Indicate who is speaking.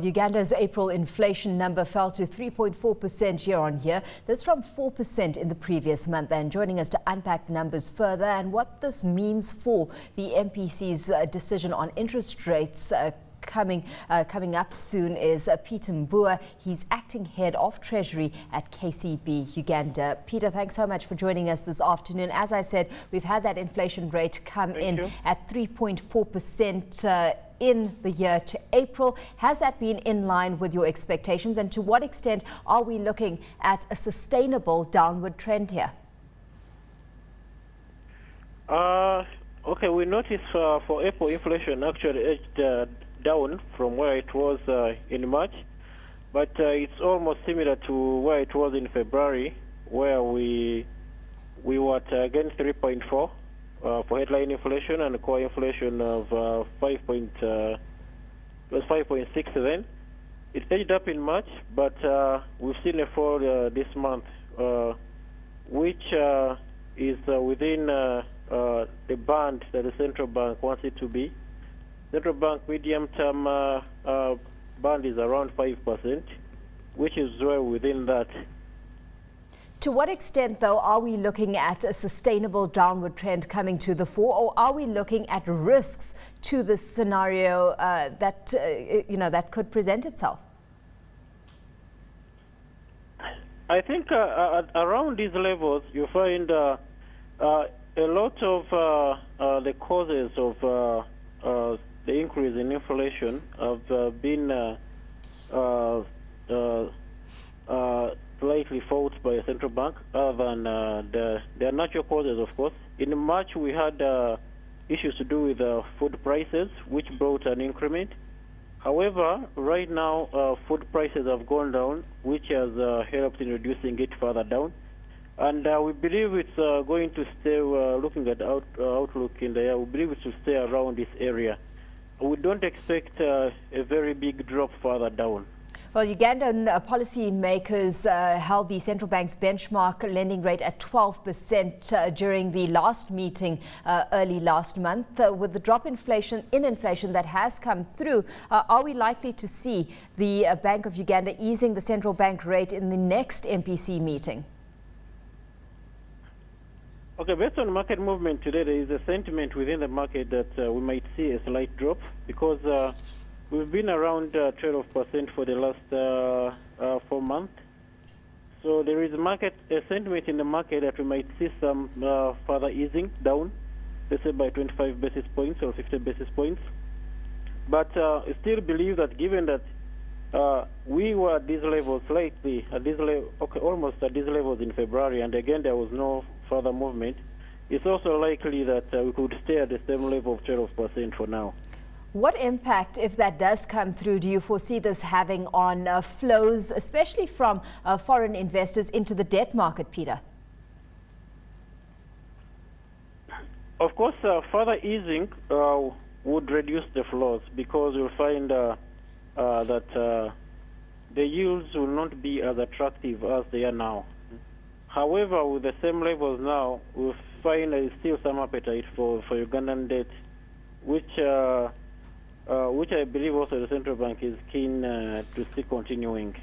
Speaker 1: Uganda's April inflation number fell to 3.4% year on year. That's from 4% in the previous month. And joining us to unpack the numbers further and what this means for the MPC's decision on interest rates coming up soon is Peter Mbua. He's acting head of Treasury at KCB Uganda. Peter, thanks so much for joining us this afternoon. As I said, we've had that inflation rate come in at 3.4% in the year to April. Has that been in line with your expectations, and to what extent are we looking at a sustainable downward trend here?
Speaker 2: Okay, we noticed for April inflation actually edged down from where it was in March, but it's almost similar to where it was in February, where we were at again 3.4 for headline inflation and core inflation of 5.6 then. It edged up in March, but we've seen a fall this month, which is within the band that the central bank wants it to be. Central bank medium-term band is around 5%, which is well within that.
Speaker 1: To what extent, though, are we looking at a sustainable downward trend coming to the fore, or are we looking at risks to this scenario that could present itself?
Speaker 2: I think around these levels, you find a lot of the causes of the increase in inflation have been slightly fought by a central bank, other than their natural causes, of course. In March, we had issues to do with food prices, which brought an increment. However, right now, food prices have gone down, which has helped in reducing it further down. And we believe it's going to stay, looking at the outlook in the year, we believe it will stay around this area. We don't expect a very big drop further down.
Speaker 1: Well, Ugandan policy makers held the central bank's benchmark lending rate at 12% during the last meeting early last month. With the drop in inflation that has come through, are we likely to see the Bank of Uganda easing the central bank rate in the next MPC meeting?
Speaker 2: Okay, based on market movement today, there is a sentiment within the market that we might see a slight drop, because we've been around 12% for the last 4 months. So there is a sentiment in the market that we might see some further easing down, let's say by 25 basis points or 50 basis points. But I still believe that given that we were at these levels slightly, almost at these levels in February, and again there was no further movement, it's also likely that we could stay at the same level of 12% for now.
Speaker 1: What impact, if that does come through, do you foresee this having on flows, especially from foreign investors into the debt market, Peter?
Speaker 2: Of course, further easing would reduce the flows, because you'll find that the yields will not be as attractive as they are now. However, with the same levels now, we find there is still some appetite for Ugandan debt, which I believe also the central bank is keen to see continuing.